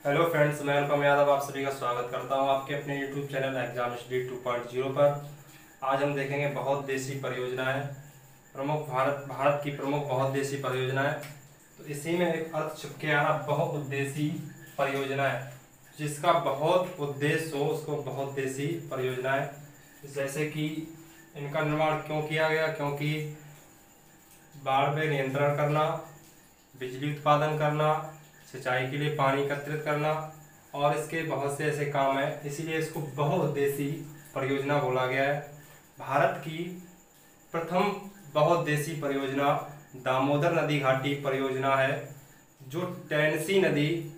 Hello friends, मैं अनुपम यादव आप सभी का स्वागत करता हूं आपके अपने यूट्यूब चैनल एग्जाम स्टडी 2.0 पर। आज हम देखेंगे बहुत देशी परियोजनाएं, भारत की प्रमुख बहुत देशी परियोजनाएं। तो इसी में एक अर्थ छुप के आ रहा बहुत उद्देश्य परियोजना है। जिसका बहुत उद्देश्य हो उसको बहुत देशी परियोजनाएं। जैसे कि इनका निर्माण क्यों किया गया, क्योंकि बाढ़ पे नियंत्रण करना, बिजली उत्पादन करना, सिंचाई के लिए पानी एकत्रित करना और इसके बहुत से ऐसे काम हैं, इसीलिए इसको बहुउद्देशीय परियोजना बोला गया है। भारत की प्रथम बहुउद्देशीय परियोजना दामोदर नदी घाटी परियोजना है, जो टेनेसी नदी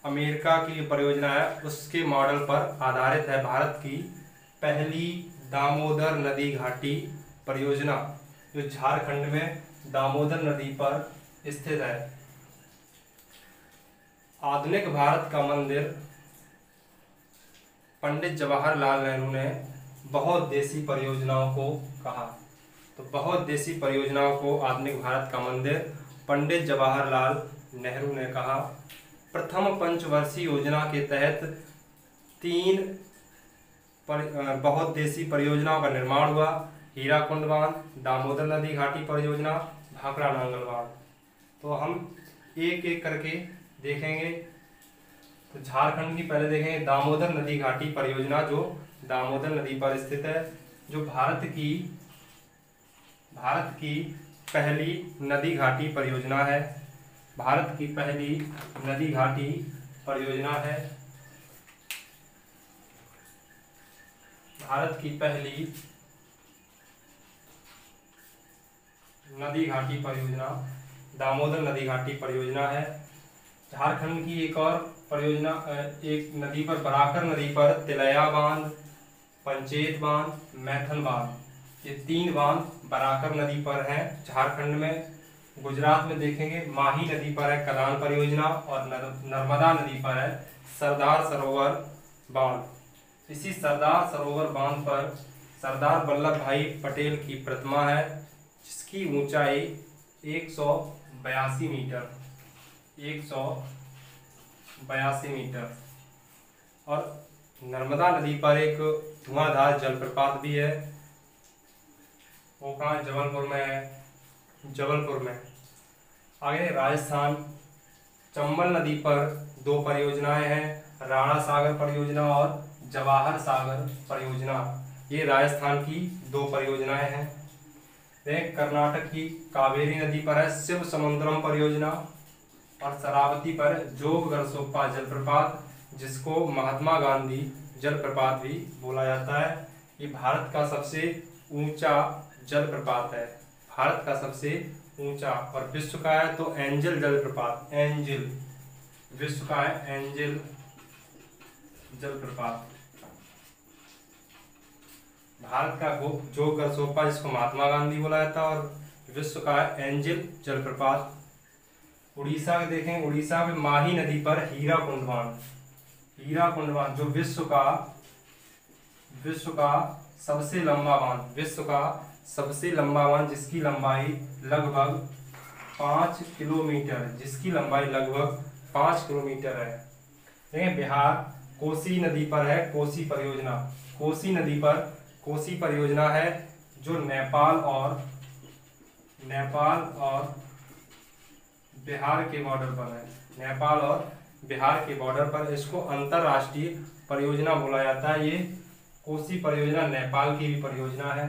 अमेरिका की परियोजना है उसके मॉडल पर आधारित है। भारत की पहली दामोदर नदी घाटी परियोजना जो झारखंड में दामोदर नदी पर स्थित है। आधुनिक भारत का मंदिर पंडित जवाहरलाल नेहरू ने बहुउद्देशीय परियोजनाओं को कहा। तो बहुउद्देशीय परियोजनाओं को आधुनिक भारत का मंदिर पंडित जवाहरलाल नेहरू ने कहा। प्रथम पंचवर्षीय योजना के तहत 3 बहुउद्देशीय परियोजनाओं का निर्माण हुआ। हीराकुंड बांध, दामोदर नदी घाटी परियोजना, भाखड़ा नांगल बांध। तो हम एक एक करके देखेंगे। तो झारखंड की पहले देखेंगे दामोदर नदी घाटी परियोजना, जो दामोदर नदी पर स्थित है, जो भारत की पहली नदी घाटी परियोजना है। भारत की पहली नदी घाटी परियोजना है। भारत की पहली नदी घाटी परियोजना दामोदर नदी घाटी परियोजना है। झारखंड की एक और परियोजना, एक नदी पर बराकर नदी पर तिलैया बांध, पंचेत बांध, मैथन बांध, ये 3 बांध बराकर नदी पर हैं झारखंड में। गुजरात में देखेंगे माही नदी पर है कलान परियोजना और नर्मदा नदी पर है सरदार सरोवर बांध। इसी सरदार सरोवर बांध पर सरदार वल्लभ भाई पटेल की प्रतिमा है, जिसकी ऊंचाई 182 मीटर 182 मीटर। और नर्मदा नदी पर एक धुआंधार जलप्रपात भी है। वो कहाँ? जबलपुर में है। जबलपुर में। आगे राजस्थान, चंबल नदी पर 2 परियोजनाएं हैं, राणा सागर परियोजना और जवाहर सागर परियोजना। ये राजस्थान की 2 परियोजनाएं हैं। कर्नाटक की कावेरी नदी पर है शिव समुद्रम परियोजना और शरावती पर जोग गरसोप्पा जलप्रपात, जिसको महात्मा गांधी जलप्रपात भी बोला जाता है। ये भारत का सबसे ऊंचा जलप्रपात है। भारत का सबसे ऊंचा और विश्व का है तो एंजल जलप्रपात, एंजल विश्व का है, एंजल जलप्रपात। भारत का जोग गरसोप्पा, जिसको महात्मा गांधी बोला जाता है, और विश्व का है एंजल जलप्रपात। उड़ीसा के देखें, उड़ीसा में माही नदी पर हीराकुंड बांध जो विश्व का सबसे लंबा बांध, जिसकी लंबाई लगभग 5 किलोमीटर है। देखें बिहार कोसी नदी पर है कोसी परियोजना। कोसी परियोजना है जो नेपाल और बिहार के बॉर्डर पर है। नेपाल और बिहार के बॉर्डर पर इसको अंतरराष्ट्रीय परियोजना बोला जाता है। ये कोसी परियोजना नेपाल की भी परियोजना है।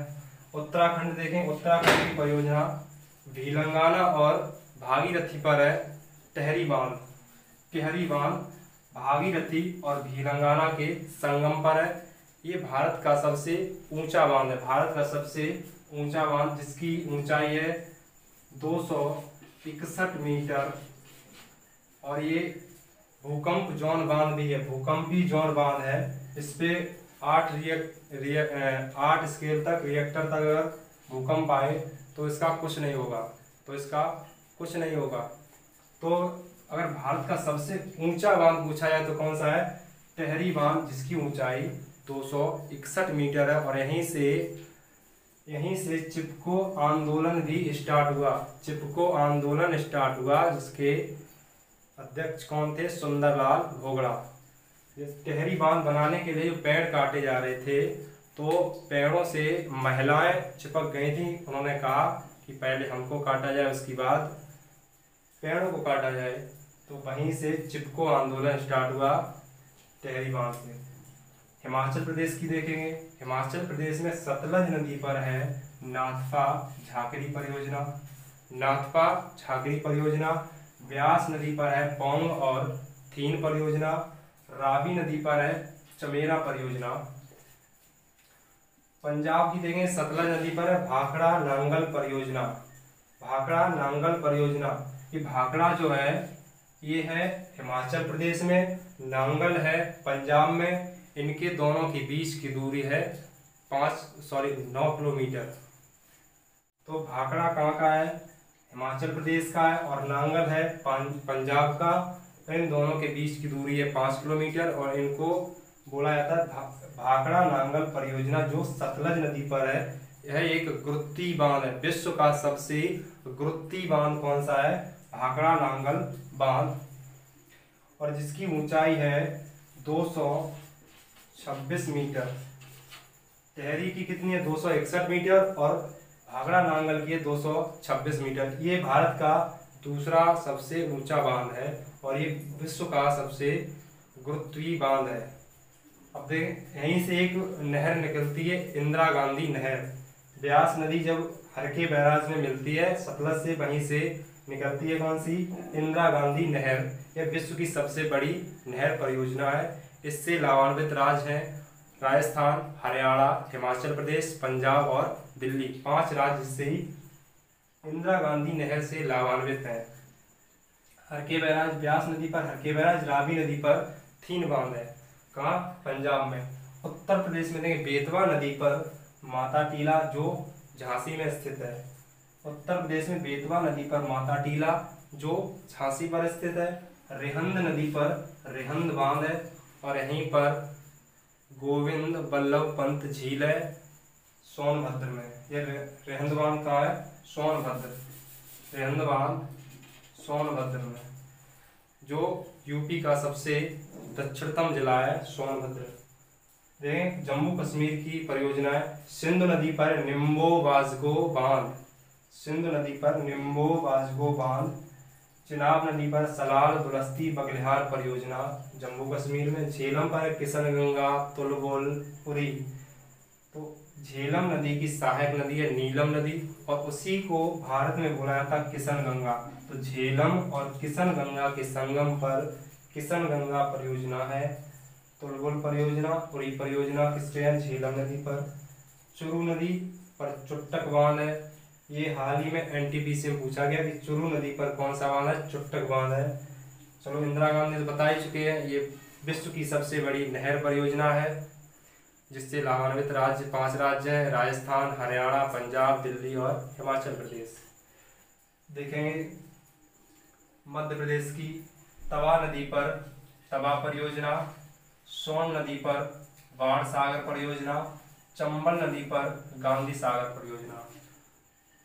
उत्तराखंड देखें, उत्तराखंड की परियोजना भिलंगाना और भागीरथी पर है। टिहरी बांध भागीरथी और भिलंगाना के संगम पर है। ये भारत का सबसे ऊंचा बांध है, जिसकी ऊंचाई है 261 मीटर। और ये भूकंपी जोन बांध है। इस पे 8 स्केल तक रिएक्टर तक अगर भूकंप आए तो इसका कुछ नहीं होगा। तो अगर भारत का सबसे ऊंचा बांध पूछा जाए तो कौन सा है? टिहरी बांध, जिसकी ऊंचाई 261 मीटर है। और यहीं से चिपको आंदोलन स्टार्ट हुआ, जिसके अध्यक्ष कौन थे? सुंदरलाल भोगड़ा। टेहरी बांध बनाने के लिए जो पेड़ काटे जा रहे थे, तो पेड़ों से महिलाएं चिपक गई थी। उन्होंने कहा कि पहले हमको काटा जाए, उसके बाद पेड़ों को काटा जाए। तो वहीं से चिपको आंदोलन स्टार्ट हुआ टेहरी बांध से। हिमाचल प्रदेश की देखेंगे, हिमाचल प्रदेश में सतलज नदी पर है नाथपा झाकरी परियोजना। नाथपा झाकरी परियोजना। ब्यास नदी पर है पौंग और थीन परियोजना। रावी नदी पर है चमेरा परियोजना। पंजाब की देखेंगे, सतलज नदी पर है भाखड़ा नांगल परियोजना। भाखड़ा नांगल परियोजना। ये भाखड़ा जो है ये है हिमाचल प्रदेश में, नांगल है पंजाब में। इनके दोनों के बीच की दूरी है 9 किलोमीटर। तो भाखड़ा कहाँ का है? हिमाचल प्रदेश का है, और नांगल है पंजाब का। इन दोनों के बीच की दूरी है 5 किलोमीटर, और इनको बोला जाता है भाखड़ा नांगल परियोजना, जो सतलज नदी पर है। यह एक गुरुत्वी बांध है, विश्व का सबसे गुरुत्वी बांध कौन सा है? भाखड़ा नांगल बांध, और जिसकी ऊंचाई है 226 मीटर। टेहरी की कितनी है? 261 मीटर, और भाखड़ा नांगल की है 226 मीटर। ये भारत का दूसरा सबसे ऊंचा बांध है, और ये विश्व का सबसे गुरुत्वीय बांध है। अब देखें, यहीं से एक नहर निकलती है, इंदिरा गांधी नहर। ब्यास नदी जब हरके बैराज में मिलती है सतलज से, वहीं से निकलती है कौन सी? इंदिरा गांधी नहर। यह विश्व की सबसे बड़ी नहर परियोजना है। इससे लाभान्वित राज्य हैं राजस्थान, हरियाणा, हिमाचल प्रदेश, पंजाब और दिल्ली। 5 राज्य इससे ही इंदिरा गांधी नहर से लाभान्वित हैं। हरके बैराज ब्यास नदी पर, हरके बैराज रावी नदी पर थीन बांध है। कहाँ? पंजाब में। उत्तर प्रदेश में देखें, बेतवा नदी पर माता टीला, जो झांसी में स्थित है। उत्तर प्रदेश में बेतवा नदी पर माता टीला, जो झांसी पर स्थित है। रिहंद नदी पर रिहंद बांध है, और यहीं पर गोविंद बल्लभ पंत झील है सोनभद्र में। यह रिहंद बांध कहाँ है? सोनभद्र। रिहंद बांध सोनभद्र में, जो यूपी का सबसे दक्षिणतम जिला है सोनभद्र। देखें, जम्मू कश्मीर की परियोजना है सिंधु नदी पर निम्बो वास्को बांध। सिंधु नदी पर निम्बो वास्को बांध। चिनाब नदी पर सलाल दुलस्ती बगलिहार परियोजना जम्मू कश्मीर में। झेलम पर किशनगंगा तुलबुल पुरी। तो झेलम नदी की सहायक नदी है नीलम नदी, और उसी को भारत में बोला जाता है किशनगंगा। तो झेलम और किशनगंगा के संगम पर किशनगंगा परियोजना है। तुलबुल परियोजना, पुरी परियोजना किसपे है? झेलम नदी पर। चुरू नदी पर चुट्टक बांध है। ये हाल ही में एनटीपीसी में पूछा गया कि चुरू नदी पर कौन सा बांध है? चुट्टक बांध है। चलो, इंदिरा गांधी तो बता ही चुके हैं। ये विश्व की सबसे बड़ी नहर परियोजना है, जिससे लाभान्वित राज्य 5 राज्य हैं राजस्थान, हरियाणा, पंजाब, दिल्ली और हिमाचल प्रदेश। देखेंगे मध्य प्रदेश की तवा नदी पर तवा परियोजना, सोन नदी पर बाण सागर परियोजना, चंबल नदी पर गांधी सागर परियोजना।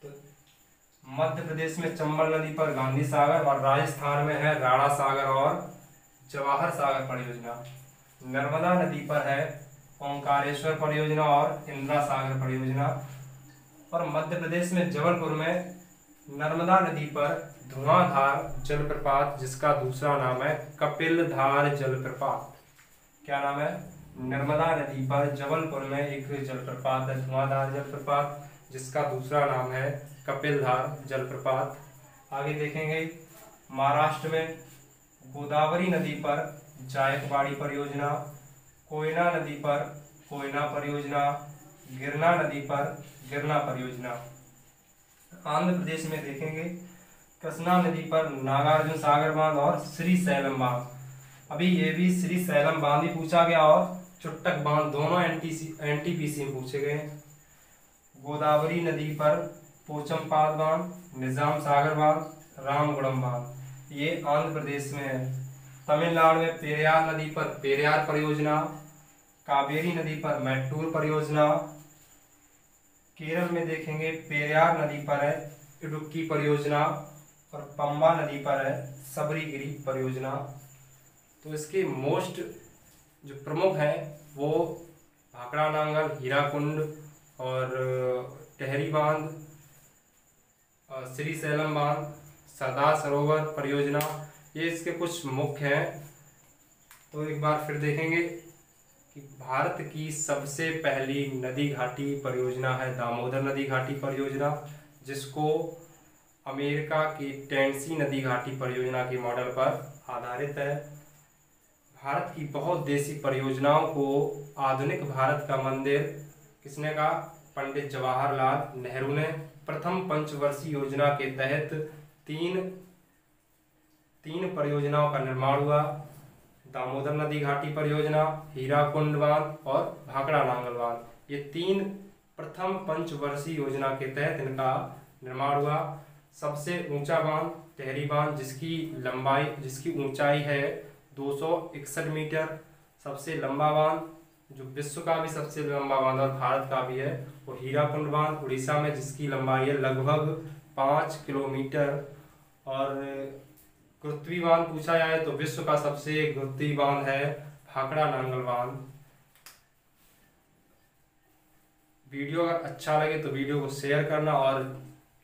तो मध्य प्रदेश में चंबल नदी पर गांधी सागर, और राजस्थान में है राणा सागर और जवाहर सागर परियोजना। नर्मदा नदी पर है ओंकारेश्वर परियोजना और इंदिरा सागर परियोजना। और मध्य प्रदेश में जबलपुर में नर्मदा नदी पर धुआंधार जलप्रपात, जिसका दूसरा नाम है कपिलधार जलप्रपात। क्या नाम है? नर्मदा नदी पर जबलपुर में एक जलप्रपात है धुआंधार जलप्रपात, जिसका दूसरा नाम है कपिलधार जलप्रपात। आगे देखेंगे महाराष्ट्र में गोदावरी नदी पर जायकवाड़ी परियोजना, कोयना नदी पर कोयना परियोजना, गिरना नदी पर गिरना परियोजना। आंध्र प्रदेश में देखेंगे कृष्णा नदी पर नागार्जुन सागर बांध और श्री सैलम बांध। अभी ये भी श्री सैलम बांध ही पूछा गया, और चुट्टक बांध दोनों एनटीपीसी में पूछे गए। गोदावरी नदी पर पोचमपाद बांध, निजाम सागर बांध, रामगुड़म बांध। ये आंध्र प्रदेश में है। तमिलनाडु में पेरियार नदी पर पेरियार परियोजना, कावेरी नदी पर मैट्टूर परियोजना। केरल में देखेंगे पेरियार नदी पर है इडुक्की परियोजना, और पंबा नदी पर है सबरीगिरी परियोजना। तो इसके मोस्ट जो प्रमुख हैं वो भाखड़ा नांगल, हीराकुंड और टेहरी बांध, श्रीशैलम बांध, सरदार सरोवर परियोजना, ये इसके कुछ मुख्य हैं। तो एक बार फिर देखेंगे कि भारत की सबसे पहली नदी घाटी परियोजना है दामोदर नदी घाटी परियोजना, जिसको अमेरिका की टेनेसी नदी घाटी परियोजना के मॉडल पर आधारित है। भारत की बहुउद्देशीय परियोजनाओं को आधुनिक भारत का मंदिर किसने कहा? पंडित जवाहरलाल नेहरू ने। प्रथम पंचवर्षीय योजना के तहत तीन परियोजनाओं का निर्माण हुआ, दामोदर नदी घाटी परियोजना, हीराकुंड बांध और भाखड़ा नांगल बांध। ये तीन प्रथम पंचवर्षीय योजना के तहत इनका निर्माण हुआ। सबसे ऊंचा बांध टेहरी बांध, जिसकी ऊंचाई है 261 मीटर। सबसे लंबा बांध, जो विश्व का भी सबसे लंबा बांध और भारत का भी है, वो हीराकुंड बांध उड़ीसा में, जिसकी लंबाई है लगभग 5 किलोमीटर। और गुरुत्वीय बांध पूछा जाए तो विश्व का सबसे गुरुत्वीय बांध है भाखड़ा नांगल बांध। वीडियो अगर अच्छा लगे तो वीडियो को शेयर करना और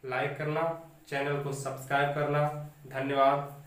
लाइक करना, चैनल को सब्सक्राइब करना। धन्यवाद।